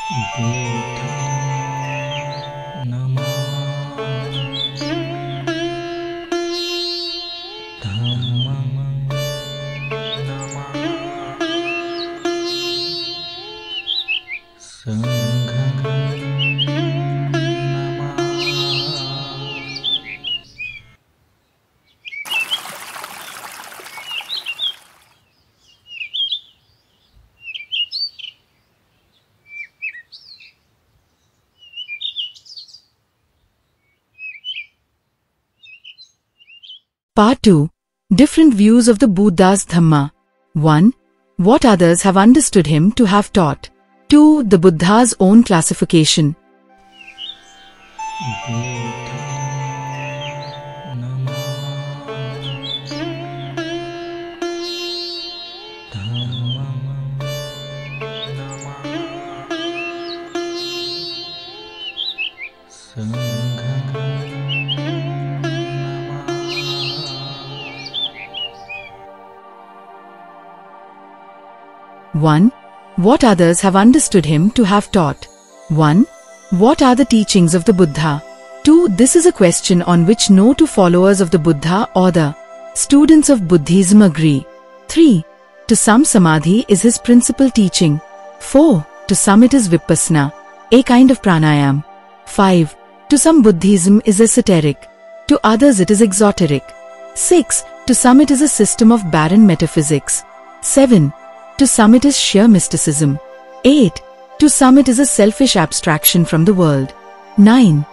Buddha Nama Dhamma Nama Sangha Nama. Part 2. Different views of the Buddha's Dhamma. 1. What others have understood him to have taught. 2. The Buddha's own classification. Buddha Nama Dhamma Nama Sangha Nama. 1. What others have understood him to have taught. 1. What are the teachings of the Buddha? 2. This is a question on which no two followers of the Buddha or the students of Buddhism agree. 3. To some Samadhi is his principal teaching. 4. To some it is Vipassana, a kind of pranayam. 5. To some Buddhism is esoteric. To others it is exoteric. 6. To some it is a system of barren metaphysics. 7. To some it is sheer mysticism. 8. To some it is a selfish abstraction from the world. 9.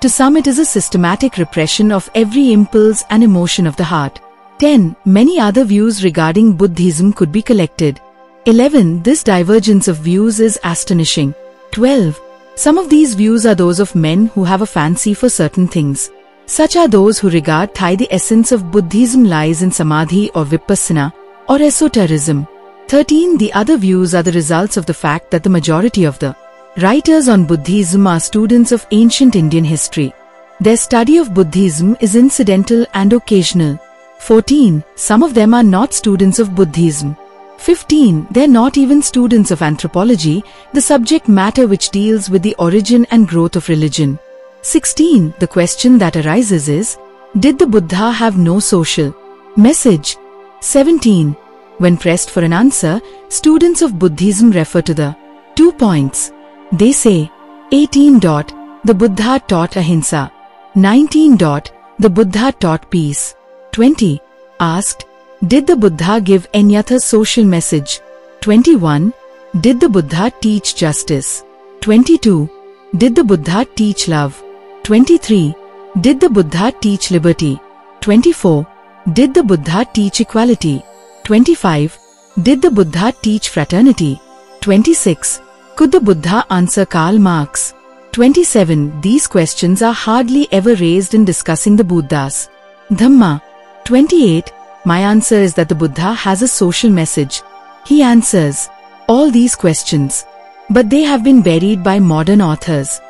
To some it is a systematic repression of every impulse and emotion of the heart. 10. Many other views regarding Buddhism could be collected. 11. This divergence of views is astonishing. 12. Some of these views are those of men who have a fancy for certain things. Such are those who regard the essence of Buddhism lies in Samadhi or Vipassana or esotericism. 13. The other views are the results of the fact that the majority of the writers on Buddhism are students of ancient Indian history. Their study of Buddhism is incidental and occasional. 14. Some of them are not students of Buddhism. 15. They are not even students of anthropology, the subject matter which deals with the origin and growth of religion. 16. The question that arises is, did the Buddha have no social message? 17. When pressed for an answer, students of Buddhism refer to the 2 points. They say, 18. The Buddha taught ahimsa. 19. The Buddha taught peace. 20. Asked, did the Buddha give any other social message? 21. Did the Buddha teach justice? 22. Did the Buddha teach love? 23. Did the Buddha teach liberty? 24. Did the Buddha teach equality? 25. Did the Buddha teach fraternity? 26. Could the Buddha answer Karl Marx? 27. These questions are hardly ever raised in discussing the Buddha's Dhamma. 28. My answer is that the Buddha has a social message. He answers all these questions, but they have been buried by modern authors.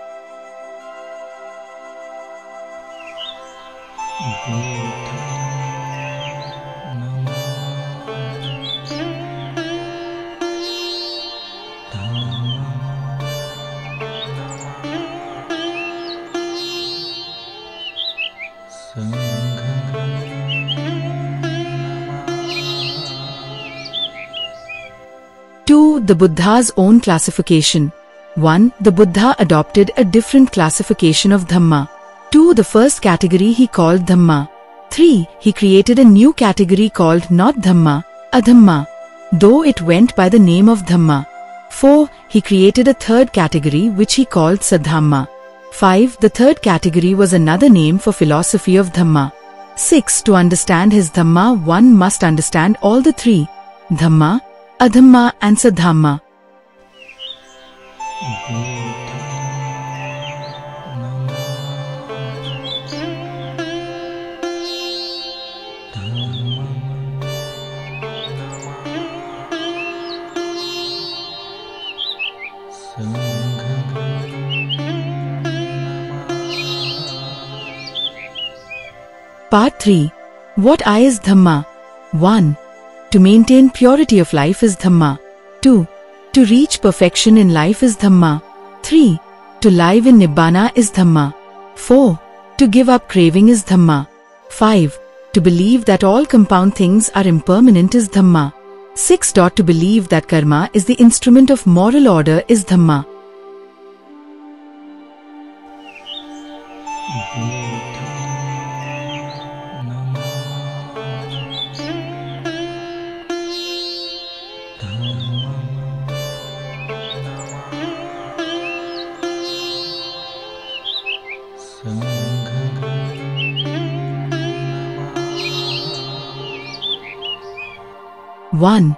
The Buddha's own classification. 1. The Buddha adopted a different classification of Dhamma. 2. The first category he called Dhamma. 3. He created a new category called not Dhamma, Adhamma, though it went by the name of Dhamma. 4. He created a third category which he called Sadhamma. 5. The third category was another name for philosophy of Dhamma. 6. To understand his Dhamma, one must understand all the three, Dhamma, Adhamma and Sadhamma. Part 3. What is Dhamma? 1. To maintain purity of life is Dhamma. 2. To reach perfection in life is Dhamma. 3. To live in Nibbana is Dhamma. 4. To give up craving is Dhamma. 5. To believe that all compound things are impermanent is Dhamma. 6. To believe that karma is the instrument of moral order is Dhamma. One.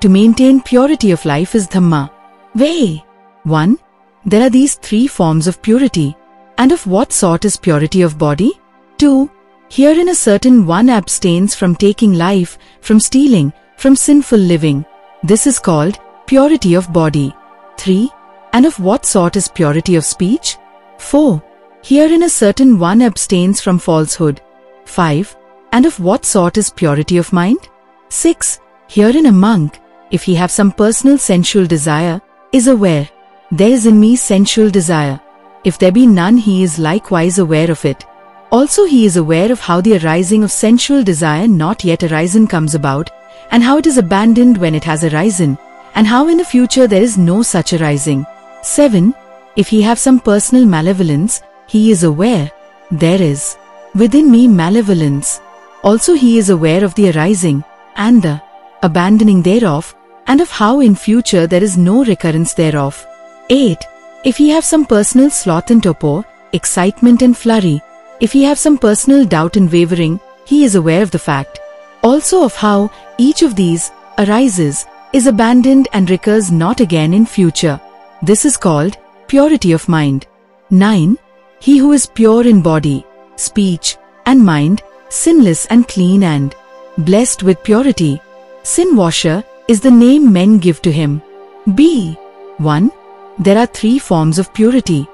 To maintain purity of life is Dhamma. Way. 1. There are these three forms of purity. And of what sort is purity of body? 2. Herein a certain one abstains from taking life, from stealing, from sinful living. This is called purity of body. 3. And of what sort is purity of speech? 4. Herein a certain one abstains from falsehood. 5. And of what sort is purity of mind? 6. Herein a monk, if he have some personal sensual desire, is aware, there is in me sensual desire. If there be none, he is likewise aware of it. Also he is aware of how the arising of sensual desire not yet arisen comes about, and how it is abandoned when it has arisen, and how in the future there is no such arising. 7. If he have some personal malevolence, he is aware, there is within me malevolence. Also he is aware of the arising, and the abandoning thereof, and of how in future there is no recurrence thereof. 8. If he have some personal sloth and torpor, excitement and flurry, if he have some personal doubt and wavering, he is aware of the fact. Also of how each of these arises, is abandoned and recurs not again in future. This is called purity of mind. 9. He who is pure in body, speech, and mind, sinless and clean and blessed with purity, sin-washer is the name men give to him. B. 1. There are three forms of purity.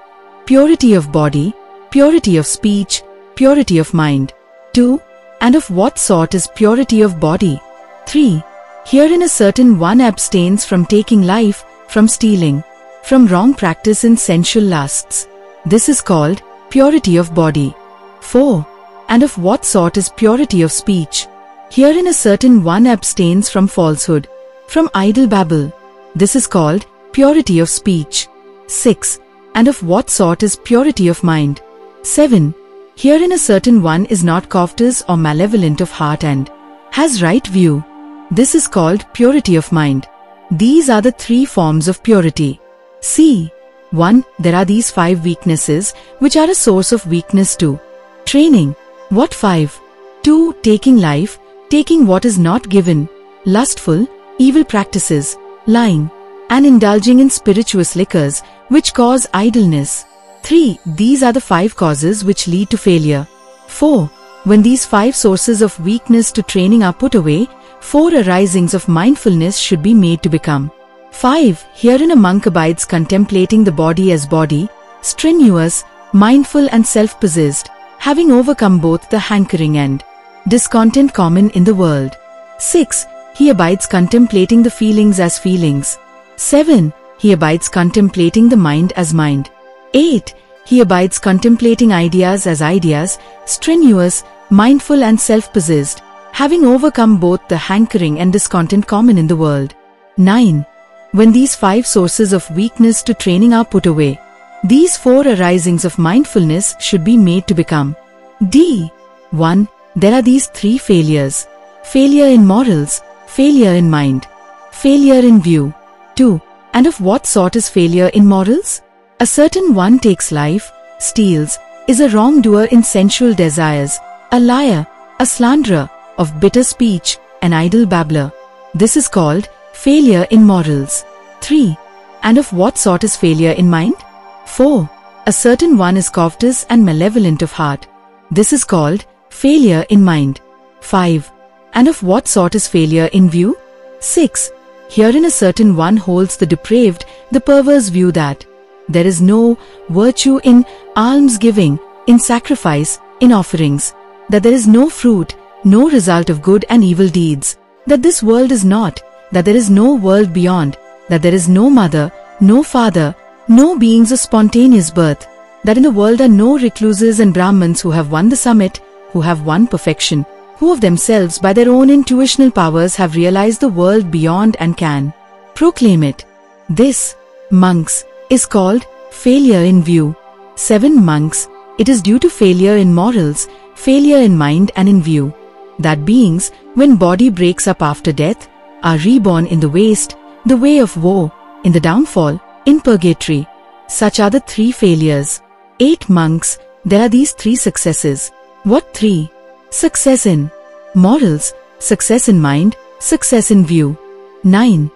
Purity of body, purity of speech, purity of mind. 2. And of what sort is purity of body? 3. Herein a certain one abstains from taking life, from stealing, from wrong practice in sensual lusts. This is called purity of body. 4. And of what sort is purity of speech? Herein a certain one abstains from falsehood, from idle babble. This is called purity of speech. 6. And of what sort is purity of mind? 7. Herein a certain one is not covetous or malevolent of heart and has right view. This is called purity of mind. These are the three forms of purity. C. 1. There are these 5 weaknesses which are a source of weakness too. Training. What 5? 2. Taking life, taking what is not given, lustful, evil practices, lying, and indulging in spirituous liquors, which cause idleness. 3. These are the 5 causes which lead to failure. 4. When these 5 sources of weakness to training are put away, 4 arisings of mindfulness should be made to become. 5. Herein a monk abides contemplating the body as body, strenuous, mindful and self-possessed, having overcome both the hankering and discontent common in the world. 6. He abides contemplating the feelings as feelings. 7. He abides contemplating the mind as mind. 8. He abides contemplating ideas as ideas, strenuous, mindful and self-possessed, having overcome both the hankering and discontent common in the world. 9. When these 5 sources of weakness to training are put away, these 4 arisings of mindfulness should be made to become. D. 1. There are these 3 failures. Failure in morals, failure in mind, failure in view. 2. And of what sort is failure in morals? A certain one takes life, steals, is a wrongdoer in sensual desires, a liar, a slanderer, of bitter speech, an idle babbler. This is called failure in morals. 3. And of what sort is failure in mind? 4. A certain one is covetous and malevolent of heart. This is called failure in mind. 5. And of what sort is failure in view? 6. Herein a certain one holds the depraved, the perverse view that there is no virtue in almsgiving, in sacrifice, in offerings, that there is no fruit, no result of good and evil deeds, that this world is not, that there is no world beyond, that there is no mother, no father, No beings of spontaneous birth, that in the world are no recluses and Brahmins who have won the summit, who have won perfection, who of themselves by their own intuitional powers have realized the world beyond and can proclaim it. This, monks, is called failure in view. 7 monks, it is due to failure in morals, failure in mind and in view, that beings, when body breaks up after death, are reborn in the waste, the way of woe, in the downfall, in purgatory. Such are the 3 failures. 8 monks, there are these 3 successes. What 3? Success in morals, success in mind, success in view. 9.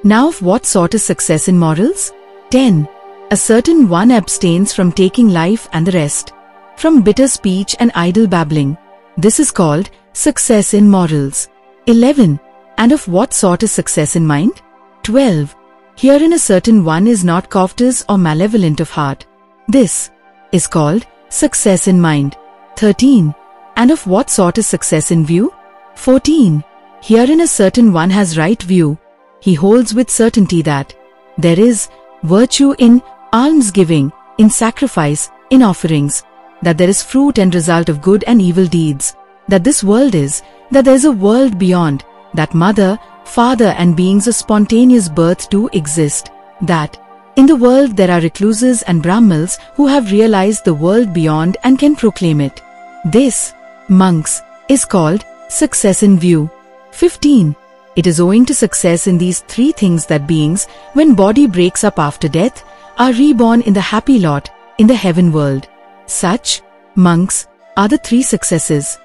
Now of what sort is success in morals? 10. A certain one abstains from taking life and the rest, from bitter speech and idle babbling. This is called success in morals. 11. And of what sort is success in mind? 12. Herein a certain one is not covetous or malevolent of heart. This is called success in mind. 13. And of what sort is success in view? 14. Herein a certain one has right view. He holds with certainty that there is virtue in almsgiving, in sacrifice, in offerings, that there is fruit and result of good and evil deeds, that this world is, that there is a world beyond, that mother, father and beings of spontaneous birth do exist, that in the world there are recluses and Brahmins who have realized the world beyond and can proclaim it. This, monks, is called success in view. 15. It is owing to success in these 3 things that beings, when body breaks up after death, are reborn in the happy lot, in the heaven world. Such, monks, are the 3 successes.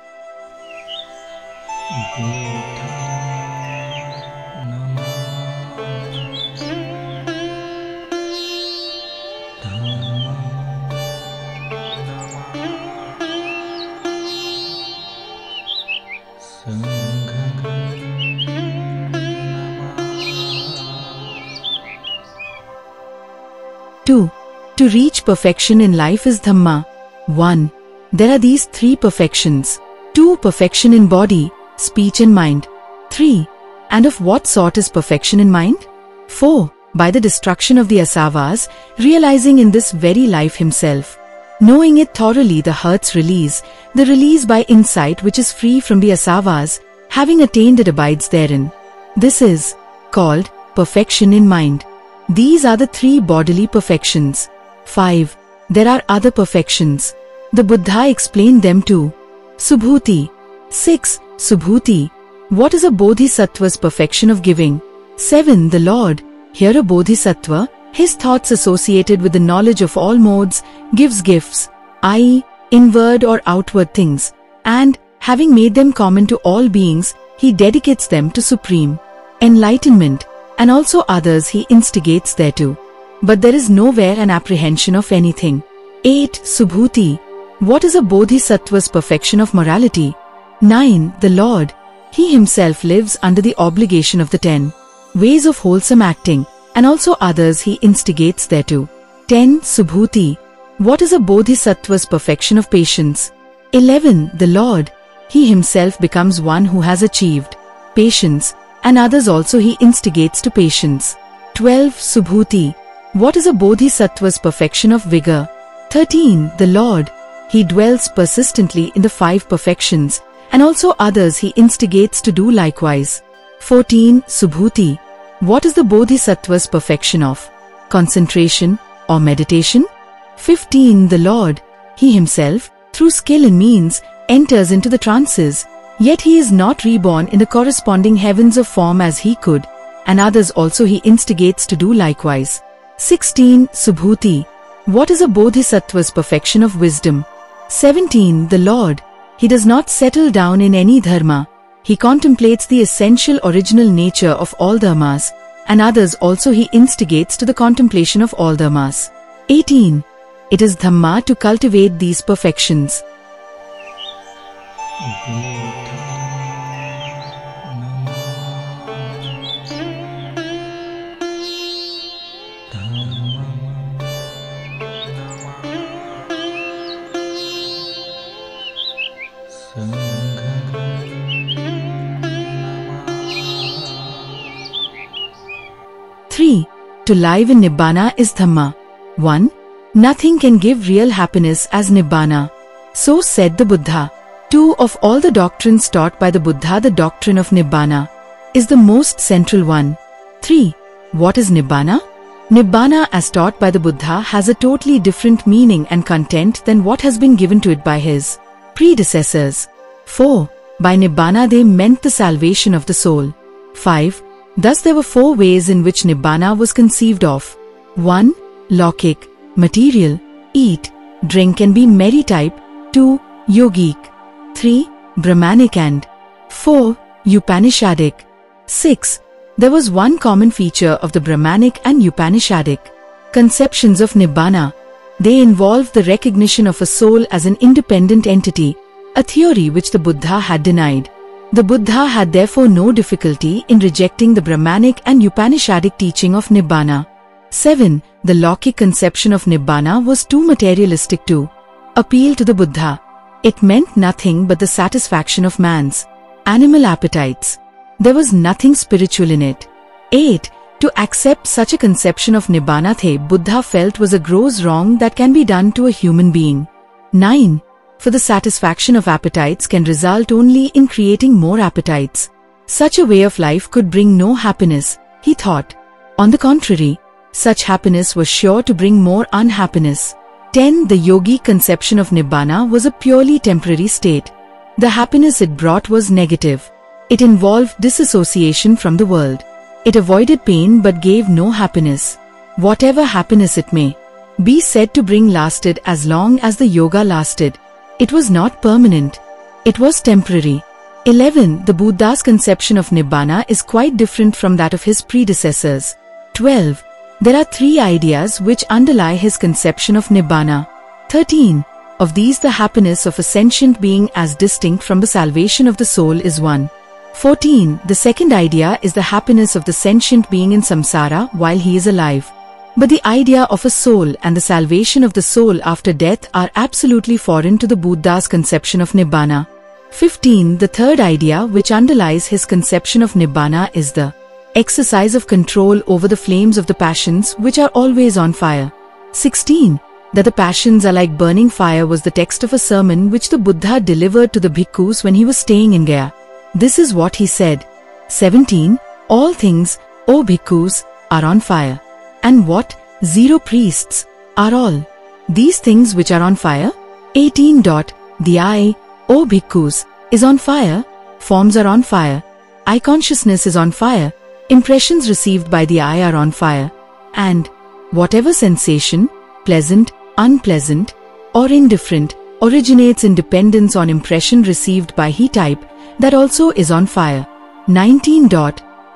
Two, to reach perfection in life is Dhamma. 1. There are these 3 perfections. 2. Perfection in body, speech and mind. 3. And of what sort is perfection in mind? 4. By the destruction of the asavas, realizing in this very life himself. Knowing it thoroughly, the hurts release, the release by insight which is free from the asavas, having attained it abides therein. This is called perfection in mind. These are the 3 bodily perfections. 5. There are other perfections. The Buddha explained them too. Subhuti. 6. Subhuti. What is a bodhisattva's perfection of giving? 7. The Lord. Here a bodhisattva, his thoughts associated with the knowledge of all modes, gives gifts, i.e., inward or outward things, and, having made them common to all beings, he dedicates them to supreme enlightenment, and also others he instigates thereto. But there is nowhere an apprehension of anything. 8. Subhuti. What is a bodhisattva's perfection of morality? 9. The Lord. He himself lives under the obligation of the 10 ways of wholesome acting, and also others he instigates thereto. 10. Subhuti. What is a bodhisattva's perfection of patience? 11. The Lord. He himself becomes one who has achieved patience, and others also he instigates to patience. 12. Subhuti. What is a bodhisattva's perfection of vigor? 13. The Lord. He dwells persistently in the 5 perfections, and also others he instigates to do likewise. 14. Subhuti. What is the bodhisattva's perfection of concentration or meditation? 15. The Lord. He himself, through skill and means, enters into the trances, yet he is not reborn in the corresponding heavens of form as he could, and others also he instigates to do likewise. 16. Subhuti. What is a bodhisattva's perfection of wisdom? 17. The Lord. He does not settle down in any dharma. He contemplates the essential original nature of all dharmas, and others also he instigates to the contemplation of all dharmas. 18. It is Dhamma to cultivate these perfections. To live in Nibbana is Dhamma. 1. Nothing can give real happiness as Nibbana. So said the Buddha. 2. Of all the doctrines taught by the Buddha, the doctrine of Nibbana is the most central one. 3. What is Nibbana? Nibbana as taught by the Buddha has a totally different meaning and content than what has been given to it by his predecessors. 4. By Nibbana they meant the salvation of the soul. 5. Thus there were 4 ways in which Nibbana was conceived of. 1. Lokik, material, eat, drink and be merry type. 2. Yogic. 3. Brahmanic and 4. Upanishadic. 6. There was one common feature of the Brahmanic and Upanishadic conceptions of Nibbana. They involved the recognition of a soul as an independent entity, a theory which the Buddha had denied. The Buddha had therefore no difficulty in rejecting the Brahmanic and Upanishadic teaching of Nibbana. 7. The Lokik conception of Nibbana was too materialistic to appeal to the Buddha. It meant nothing but the satisfaction of man's animal appetites. There was nothing spiritual in it. 8. To accept such a conception of Nibbana, the Buddha felt was a gross wrong that can be done to a human being. 9. For the satisfaction of appetites can result only in creating more appetites. Such a way of life could bring no happiness, he thought. On the contrary, such happiness was sure to bring more unhappiness. 10. The yogi conception of Nibbana was a purely temporary state. The happiness it brought was negative. It involved disassociation from the world. It avoided pain but gave no happiness. Whatever happiness it may be said to bring lasted as long as the yoga lasted. It was not permanent. It was temporary. 11. The Buddha's conception of Nibbana is quite different from that of his predecessors. 12. There are 3 ideas which underlie his conception of Nibbana. 13. Of these the happiness of a sentient being as distinct from the salvation of the soul is one. 14. The second idea is the happiness of the sentient being in samsara while he is alive. But the idea of a soul and the salvation of the soul after death are absolutely foreign to the Buddha's conception of Nibbana. 15. The third idea which underlies his conception of Nibbana is the exercise of control over the flames of the passions which are always on fire. 16. That the passions are like burning fire was the text of a sermon which the Buddha delivered to the bhikkhus when he was staying in Gaya. This is what he said. 17. All things, O bhikkhus, are on fire. And what? 0 priests are all these things which are on fire? 18. The eye, O bhikkhus, is on fire. Forms are on fire. Eye consciousness is on fire. Impressions received by the eye are on fire. And whatever sensation, pleasant, unpleasant, or indifferent, originates in dependence on impression received by he type, that also is on fire. 19.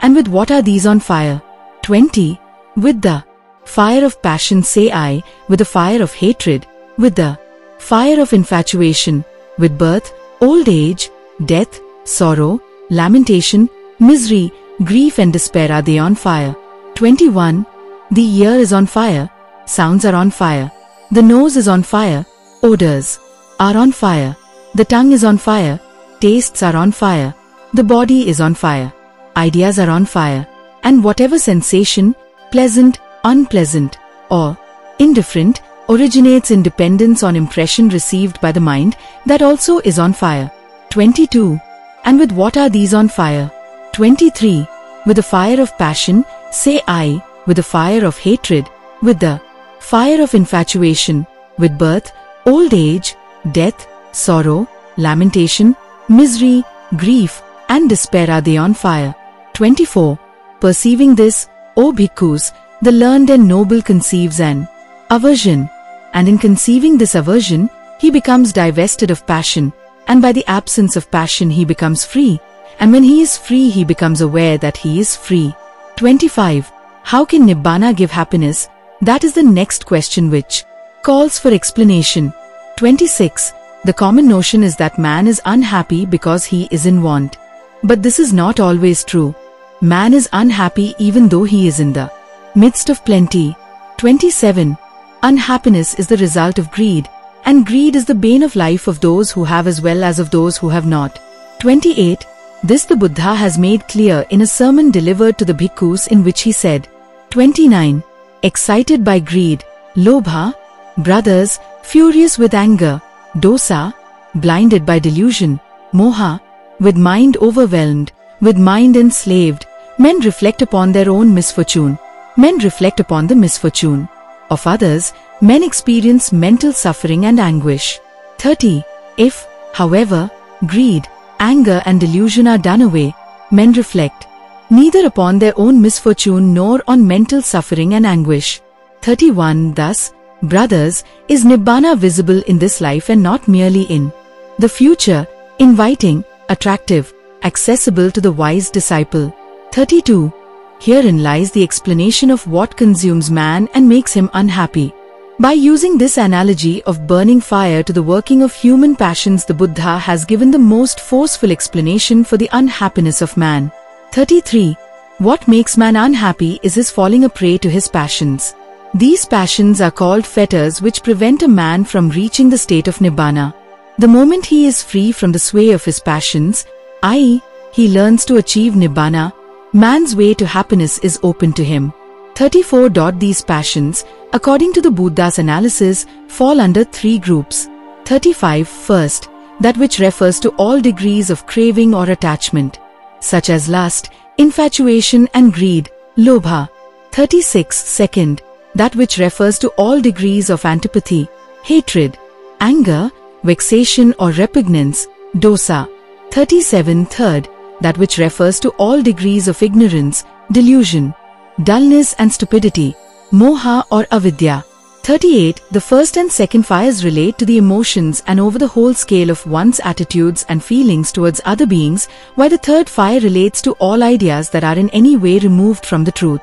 And with what are these on fire? 20. With the fire of passion say I, with the fire of hatred, with the fire of infatuation, with birth, old age, death, sorrow, lamentation, misery, grief and despair are they on fire. 21. The ear is on fire, sounds are on fire, the nose is on fire, odors are on fire, the tongue is on fire, tastes are on fire, the body is on fire, ideas are on fire, and whatever sensation, pleasant, unpleasant, or indifferent, originates in dependence on impression received by the mind, that also is on fire. 22. And with what are these on fire? 23. With the fire of passion, say I, with the fire of hatred, with the fire of infatuation, with birth, old age, death, sorrow, lamentation, misery, grief, and despair are they on fire. 24. Perceiving this, O bhikkhus, the learned and noble conceives an aversion, and in conceiving this aversion, he becomes divested of passion, and by the absence of passion he becomes free, and when he is free he becomes aware that he is free. 25. How can Nibbana give happiness? That is the next question which calls for explanation. 26. The common notion is that man is unhappy because he is in want. But this is not always true. Man is unhappy even though he is in the midst of plenty. 27. Unhappiness is the result of greed, and greed is the bane of life of those who have as well as of those who have not. 28. This the Buddha has made clear in a sermon delivered to the bhikkhus in which he said. 29. Excited by greed, Lobha, brothers, furious with anger. Dosa, blinded by delusion. Moha, with mind overwhelmed, with mind enslaved. Men reflect upon their own misfortune. Men reflect upon the misfortune of others. Men experience mental suffering and anguish. 30. If, however, greed, anger and delusion are done away, men reflect neither upon their own misfortune nor on mental suffering and anguish. 31. Thus, brothers, is Nibbana visible in this life and not merely in the future, inviting, attractive, accessible to the wise disciple. 32. Herein lies the explanation of what consumes man and makes him unhappy. By using this analogy of burning fire to the working of human passions, the Buddha has given the most forceful explanation for the unhappiness of man. 33. What makes man unhappy is his falling a prey to his passions. These passions are called fetters which prevent a man from reaching the state of Nibbana. The moment he is free from the sway of his passions, i.e., he learns to achieve Nibbana, man's way to happiness is open to him. 34. These passions, according to the Buddha's analysis, fall under three groups. 35. First, that which refers to all degrees of craving or attachment, such as lust, infatuation and greed, lobha. 36. Second, that which refers to all degrees of antipathy, hatred, anger, vexation or repugnance, dosa. 37. Third, that which refers to all degrees of ignorance, delusion, dullness and stupidity, moha or avidya. 38. The first and second fires relate to the emotions and over the whole scale of one's attitudes and feelings towards other beings, while the third fire relates to all ideas that are in any way removed from the truth.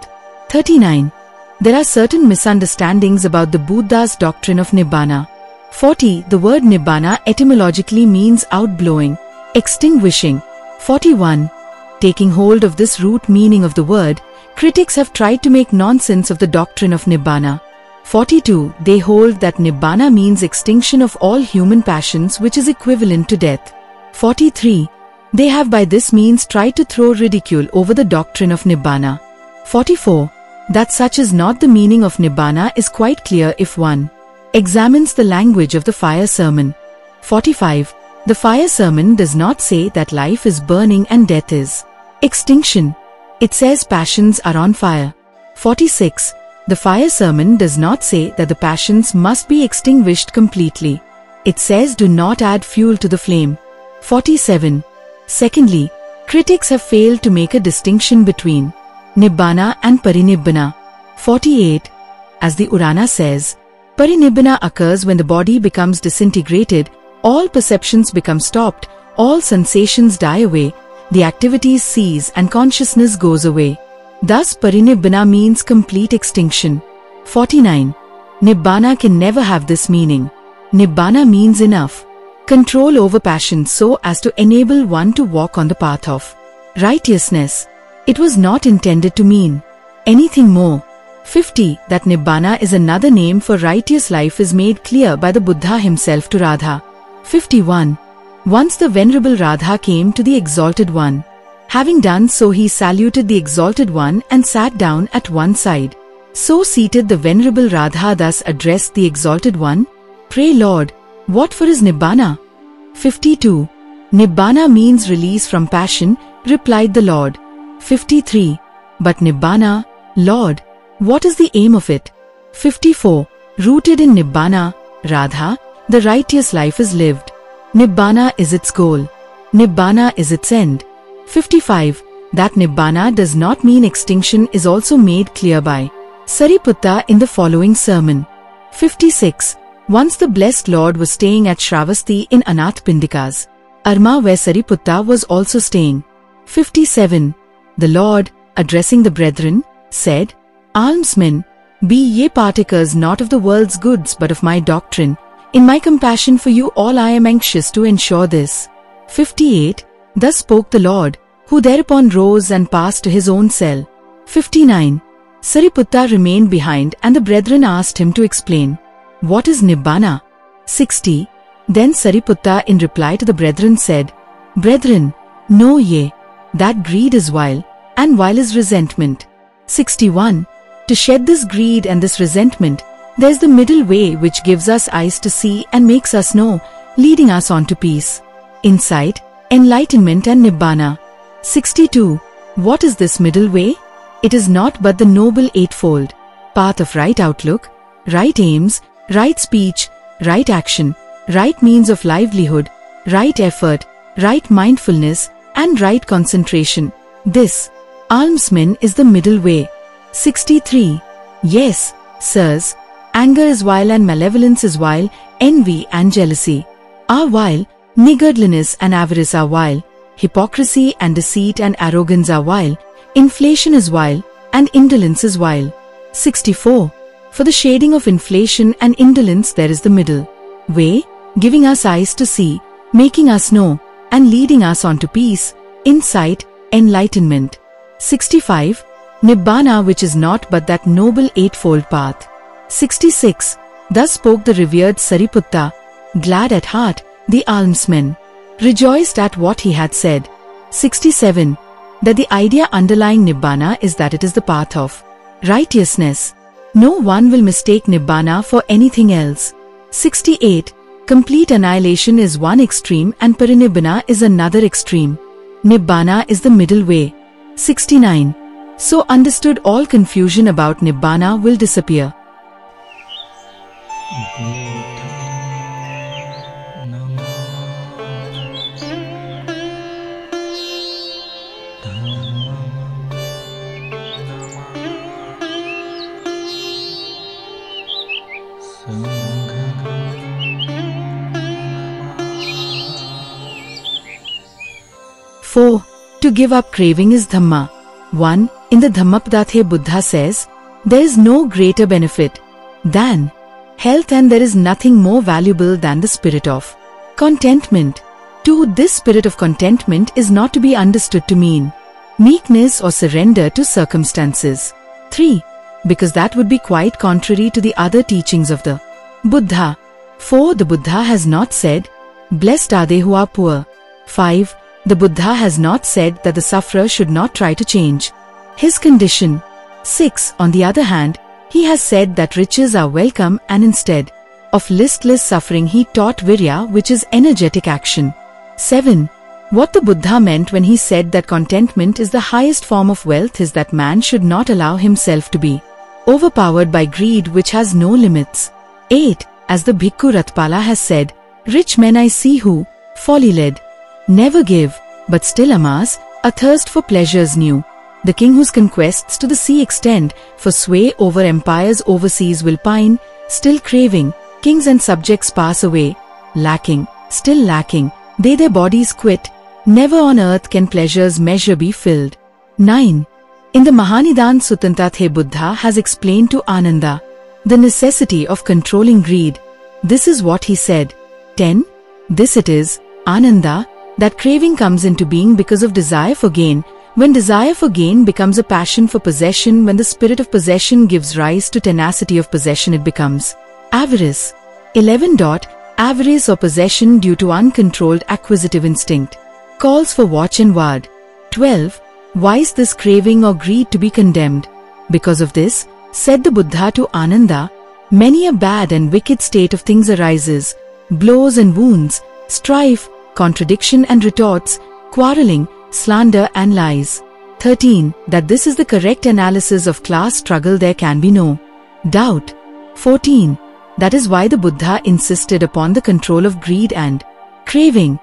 39. There are certain misunderstandings about the Buddha's doctrine of Nibbana. 40. The word Nibbana etymologically means outblowing, extinguishing. 41. Taking hold of this root meaning of the word, critics have tried to make nonsense of the doctrine of Nibbana. 42. They hold that Nibbana means extinction of all human passions, which is equivalent to death. 43. They have by this means tried to throw ridicule over the doctrine of Nibbana. 44. That such is not the meaning of Nibbana is quite clear if one examines the language of the fire sermon. 45. The fire sermon does not say that life is burning and death is extinction. It says passions are on fire. 46. The fire sermon does not say that the passions must be extinguished completely. It says do not add fuel to the flame. 47. Secondly, critics have failed to make a distinction between Nibbana and Parinibbana. 48. As the Urana says, Parinibbana occurs when the body becomes disintegrated, all perceptions become stopped, all sensations die away, the activities cease and consciousness goes away. Thus Parinibbana means complete extinction. 49. Nibbana can never have this meaning. Nibbana means enough control over passion so as to enable one to walk on the path of righteousness. It was not intended to mean anything more. 50. That Nibbana is another name for righteous life is made clear by the Buddha himself to Radha. 51. Once the Venerable Radha came to the Exalted One. Having done so, he saluted the Exalted One and sat down at one side. So seated, the Venerable Radha thus addressed the Exalted One, "Pray Lord, what for is Nibbana?" 52. Nibbana means release from passion, replied the Lord. 53. But Nibbana, Lord, what is the aim of it? 54. Rooted in Nibbana, Radha, the righteous life is lived. Nibbana is its goal. Nibbana is its end. 55. That Nibbana does not mean extinction is also made clear by Sariputta in the following sermon. 56. Once the blessed Lord was staying at Shravasti in Anath Pindika's Arma, where Sariputta was also staying. 57. The Lord, addressing the brethren, said, "Almsmen, be ye partakers not of the world's goods but of my doctrine. In my compassion for you all I am anxious to ensure this." 58. Thus spoke the Lord, who thereupon rose and passed to his own cell. 59. Sariputta remained behind and the brethren asked him to explain, "What is Nibbana?" 60. Then Sariputta in reply to the brethren said, "Brethren, know ye, that greed is vile, and vile is resentment." 61. To shed this greed and this resentment, There's the middle way which gives us eyes to see and makes us know, leading us on to peace, insight, enlightenment and Nibbana. 62. What is this middle way? It is not but the noble eightfold path of right outlook, right aims, right speech, right action, right means of livelihood, right effort, right mindfulness, and right concentration. This, almsmen, is the middle way. 63. Yes, sirs, anger is vile and malevolence is vile, envy and jealousy are vile, niggardliness and avarice are vile, hypocrisy and deceit and arrogance are vile, inflation is vile, and indolence is vile. 64. For the shading of inflation and indolence there is the middle way, giving us eyes to see, making us know, and leading us on to peace, insight, enlightenment. 65. Nibbana, which is not but that noble eightfold path. 66. Thus spoke the revered Sariputta, glad at heart, the almsman rejoiced at what he had said. 67. That the idea underlying Nibbana is that it is the path of righteousness. No one will mistake Nibbana for anything else. 68. Complete annihilation is one extreme and Parinibbana is another extreme. Nibbana is the middle way. 69. So understood, all confusion about Nibbana will disappear. Four. To give up craving is Dhamma. 1. In the Buddha says, there is no greater benefit than health and there is nothing more valuable than the spirit of contentment. 2. This spirit of contentment is not to be understood to mean meekness or surrender to circumstances. 3. Because that would be quite contrary to the other teachings of the Buddha. 4. The Buddha has not said, blessed are they who are poor. 5. The Buddha has not said that the sufferer should not try to change his condition. 6. On the other hand, he has said that riches are welcome and instead of listless suffering he taught virya, which is energetic action. 7. What the Buddha meant when he said that contentment is the highest form of wealth is that man should not allow himself to be overpowered by greed which has no limits. 8. As the Bhikkhu Ratpala has said, rich men I see who, folly-led, never give, but still amass, a thirst for pleasures new. The king whose conquests to the sea extend, for sway over empires overseas will pine, still craving, kings and subjects pass away, lacking, still lacking, they their bodies quit, never on earth can pleasure's measure be filled. 9. In the Mahanidan Sutta TheBuddha has explained to Ananda the necessity of controlling greed. This is what he said. 10. This it is, Ananda, that craving comes into being because of desire for gain. When desire for gain becomes a passion for possession, when the spirit of possession gives rise to tenacity of possession, it becomes avarice. 11. Avarice or possession due to uncontrolled acquisitive instinct calls for watch and ward. 12. Why is this craving or greed to be condemned? Because of this, said the Buddha to Ananda, many a bad and wicked state of things arises, blows and wounds, strife, contradiction and retorts, quarreling, slander and lies. 13. That this is the correct analysis of class struggle, there can be no doubt. 14. That is why the Buddha insisted upon the control of greed and craving.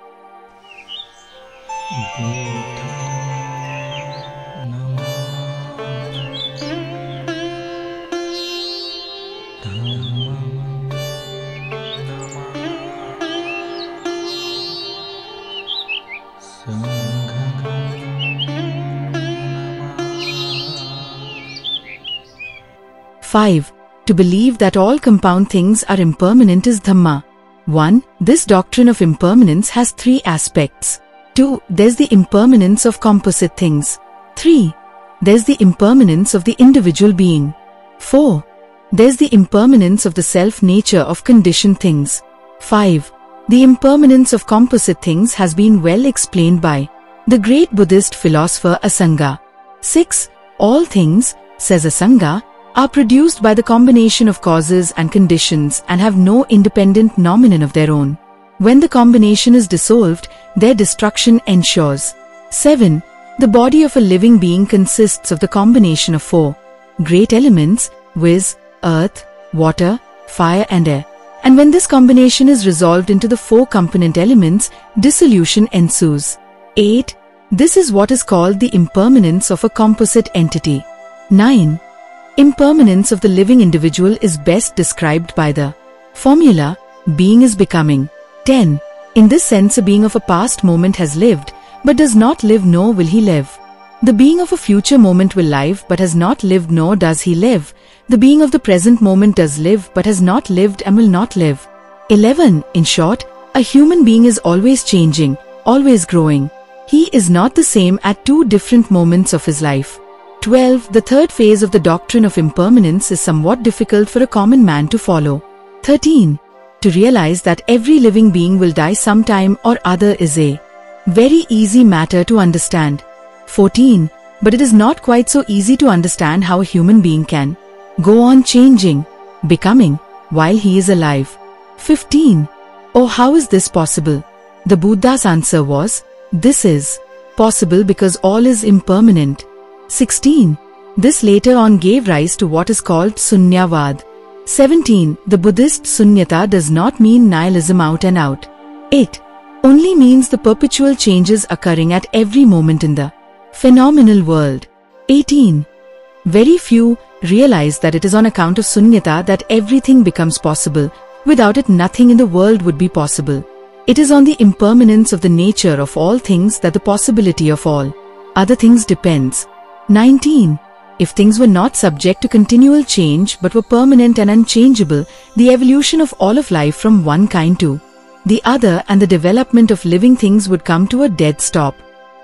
Five. To believe that all compound things are impermanent is Dhamma. 1. This doctrine of impermanence has three aspects. 2. There's the impermanence of composite things. 3. There's the impermanence of the individual being. 4. There's the impermanence of the self-nature of conditioned things. 5. The impermanence of composite things has been well explained by the great Buddhist philosopher Asanga. 6. All things, says Asanga, are produced by the combination of causes and conditions and have no independent noumenon of their own. When the combination is dissolved, their destruction ensures. 7. The body of a living being consists of the combination of 4 great elements, viz., earth, water, fire and air. And when this combination is resolved into the 4 component elements, dissolution ensues. 8. This is what is called the impermanence of a composite entity. 9. Impermanence of the living individual is best described by the formula, being is becoming. 10. In this sense, a being of a past moment has lived, but does not live nor will he live. The being of a future moment will live, but has not lived nor does he live. The being of the present moment does live, but has not lived and will not live. 11. In short, a human being is always changing, always growing. He is not the same at 2 different moments of his life. 12. The third phase of the doctrine of impermanence is somewhat difficult for a common man to follow. 13. To realize that every living being will die sometime or other is a very easy matter to understand. 14. But it is not quite so easy to understand how a human being can go on changing, becoming, while he is alive. 15. Oh, how is this possible? The Buddha's answer was, this is possible because all is impermanent. 16. This later on gave rise to what is called Sunyavad. 17. The Buddhist Sunyata does not mean nihilism out and out. It only means the perpetual changes occurring at every moment in the phenomenal world. 18. Very few realize that it is on account of Sunyata that everything becomes possible. Without it, nothing in the world would be possible. It is on the impermanence of the nature of all things that the possibility of all other things depends. 19. If things were not subject to continual change but were permanent and unchangeable, the evolution of all of life from one kind to the other and the development of living things would come to a dead stop.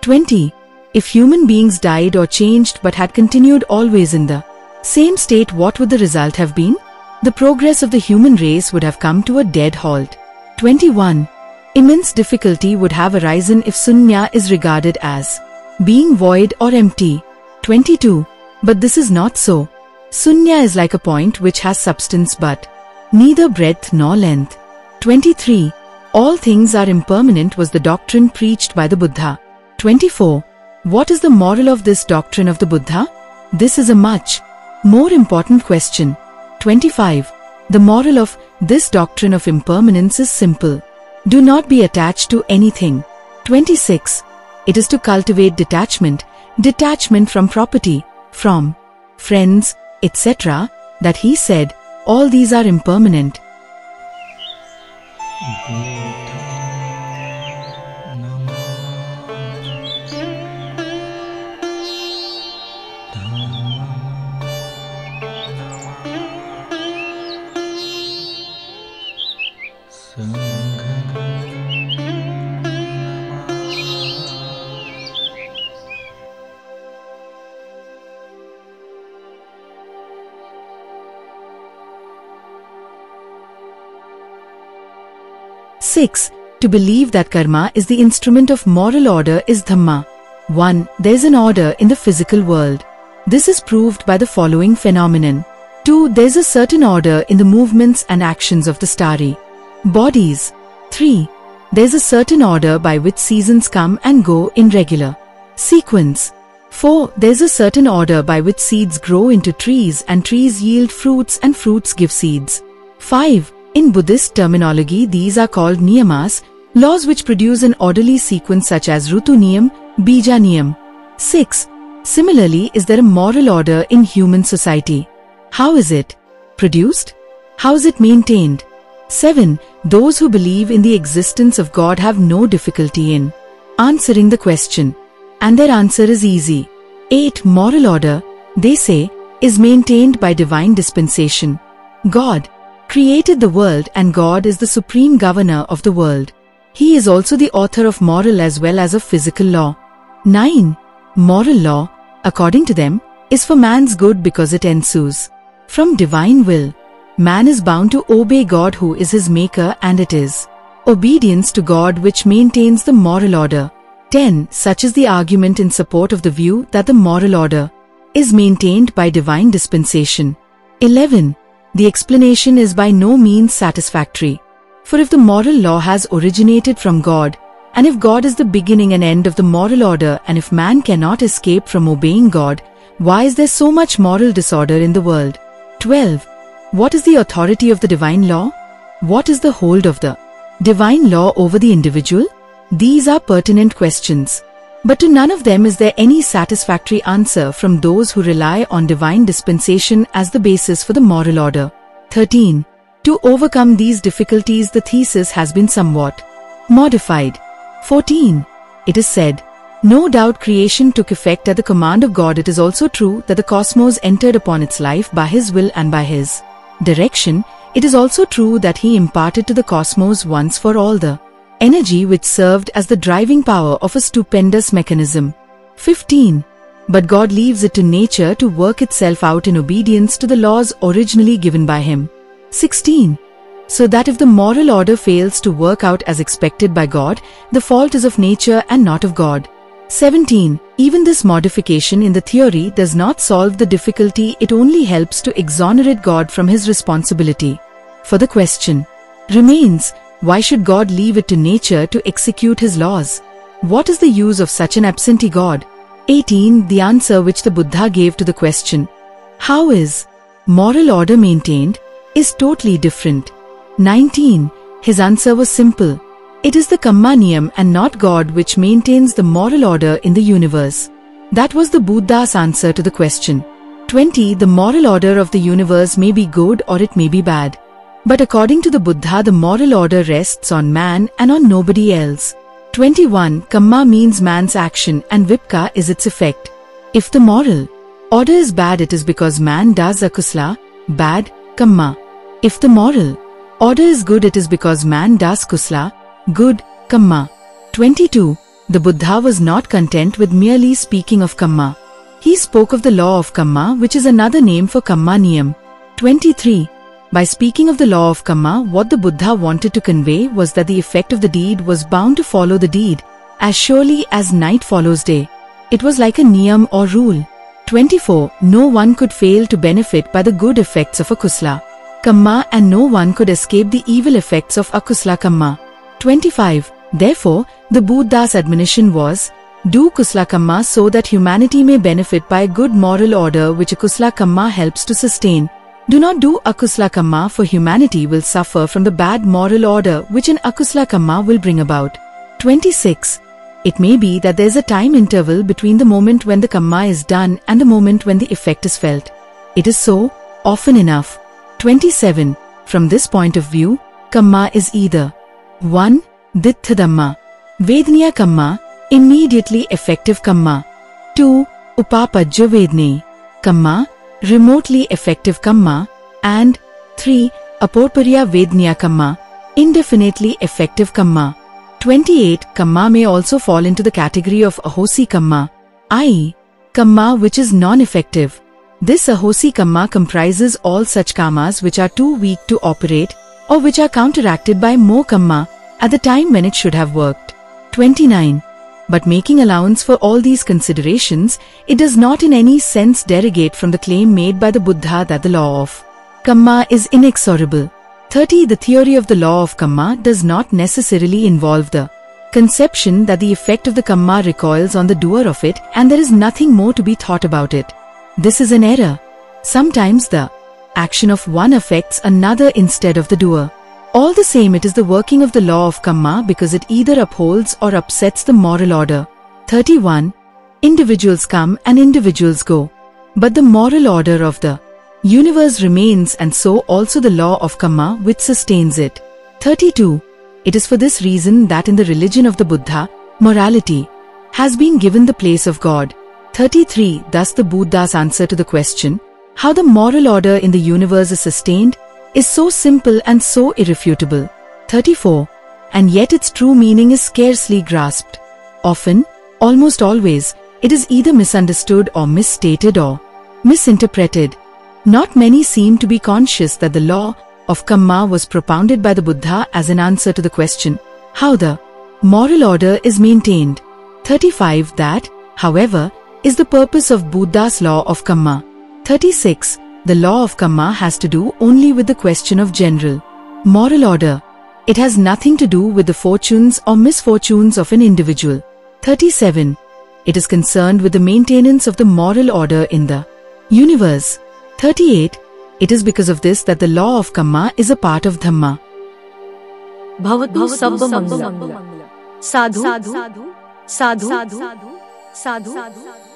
20. If human beings died or changed but had continued always in the same state, what would the result have been? The progress of the human race would have come to a dead halt. 21. Immense difficulty would have arisen if Sunya is regarded as being void or empty. 22. But this is not so. Sunya is like a point which has substance but neither breadth nor length. 23. All things are impermanent was the doctrine preached by the Buddha. 24. What is the moral of this doctrine of the Buddha? This is a much more important question. 25. The moral of this doctrine of impermanence is simple. Do not be attached to anything. 26. It is to cultivate detachment from property, from friends, etc., that he said, all these are impermanent. Six. To believe that karma is the instrument of moral order is Dhamma. 1. There is an order in the physical world. This is proved by the following phenomenon. 2. There is a certain order in the movements and actions of the starry bodies. 3. There is a certain order by which seasons come and go in regular sequence. 4. There is a certain order by which seeds grow into trees and trees yield fruits and fruits give seeds. 5. In Buddhist terminology, these are called niyamas, laws which produce an orderly sequence such as Rutu Niyam, Bija Niyam. 6. Similarly, is there a moral order in human society? How is it produced? How is it maintained? 7. Those who believe in the existence of God have no difficulty in answering the question, and their answer is easy. 8. Moral order, they say, is maintained by divine dispensation. God created the world and God is the supreme governor of the world. He is also the author of moral as well as of physical law. 9. Moral law, according to them, is for man's good because it ensues from divine will. Man is bound to obey God who is his maker, and it is obedience to God which maintains the moral order. 10. Such is the argument in support of the view that the moral order is maintained by divine dispensation. 11. The explanation is by no means satisfactory. For if the moral law has originated from God, and if God is the beginning and end of the moral order, and if man cannot escape from obeying God, why is there so much moral disorder in the world? 12. What is the authority of the divine law? What is the hold of the divine law over the individual? These are pertinent questions. But to none of them is there any satisfactory answer from those who rely on divine dispensation as the basis for the moral order. 13. To overcome these difficulties, the thesis has been somewhat modified. 14. It is said, no doubt creation took effect at the command of God. It is also true that the cosmos entered upon its life by His will and by His direction. It is also true that He imparted to the cosmos once for all the energy which served as the driving power of a stupendous mechanism. 15. But God leaves it to nature to work itself out in obedience to the laws originally given by Him. 16. So that if the moral order fails to work out as expected by God, the fault is of nature and not of God. 17. Even this modification in the theory does not solve the difficulty, it only helps to exonerate God from His responsibility. For the question remains, why should God leave it to nature to execute His laws? What is the use of such an absentee God? 18. The answer which the Buddha gave to the question, how is moral order maintained, is totally different. 19. His answer was simple. It is the Kamma Niyam and not God which maintains the moral order in the universe. That was the Buddha's answer to the question. 20. The moral order of the universe may be good or it may be bad. But according to the Buddha, the moral order rests on man and on nobody else. 21. Kamma means man's action and Vipka is its effect. If the moral order is bad, it is because man does akusala, bad, Kamma. If the moral order is good, it is because man does kusala, good, Kamma. 22. The Buddha was not content with merely speaking of Kamma. He spoke of the law of Kamma, which is another name for Kamma Niyam. 23. By speaking of the law of Kamma, what the Buddha wanted to convey was that the effect of the deed was bound to follow the deed, as surely as night follows day. It was like a niyam or rule. 24. No one could fail to benefit by the good effects of a kusala Kamma and no one could escape the evil effects of akusala Kamma. 25. Therefore, the Buddha's admonition was, do kusala Kamma so that humanity may benefit by a good moral order which a kusala Kamma helps to sustain. Do not do akusala Kamma, for humanity will suffer from the bad moral order which an akusala Kamma will bring about. 26. It may be that there is a time interval between the moment when the Kamma is done and the moment when the effect is felt. It is so, often enough. 27. From this point of view, Kamma is either 1. Dittha Dhamma, Vedniya Kamma, immediately effective Kamma. 2. Upapajya Vedne, Kamma, remotely effective Kamma. And 3. Aporpariya Vedniya Kamma, indefinitely effective Kamma. 28. Kamma may also fall into the category of ahosi Kamma, i.e., Kamma which is non-effective. This ahosi Kamma comprises all such Kammas which are too weak to operate or which are counteracted by more Kamma at the time when it should have worked. 29. But making allowance for all these considerations, it does not in any sense derogate from the claim made by the Buddha that the law of Kamma is inexorable. 30. The theory of the law of Kamma does not necessarily involve the conception that the effect of the Kamma recoils on the doer of it and there is nothing more to be thought about it. This is an error. Sometimes the action of one affects another instead of the doer. All the same, it is the working of the law of Kamma because it either upholds or upsets the moral order. 31. Individuals come and individuals go, but the moral order of the universe remains, and so also the law of Kamma which sustains it. 32. It is for this reason that in the religion of the Buddha, morality has been given the place of God. 33. Thus the Buddha's answer to the question, how the moral order in the universe is sustained, is so simple and so irrefutable. 34. And yet its true meaning is scarcely grasped. Often, almost always, it is either misunderstood or misstated or misinterpreted. Not many seem to be conscious that the law of Kamma was propounded by the Buddha as an answer to the question, how the moral order is maintained. 35. That, however, is the purpose of Buddha's law of Kamma. 36. The law of karma has to do only with the question of general moral order. It has nothing to do with the fortunes or misfortunes of an individual. 37. It is concerned with the maintenance of the moral order in the universe. 38. It is because of this that the law of karma is a part of Dhamma. Bhavatu sabba mangala. Sadhu, sadhu, sadhu, sadhu, sadhu, sadhu.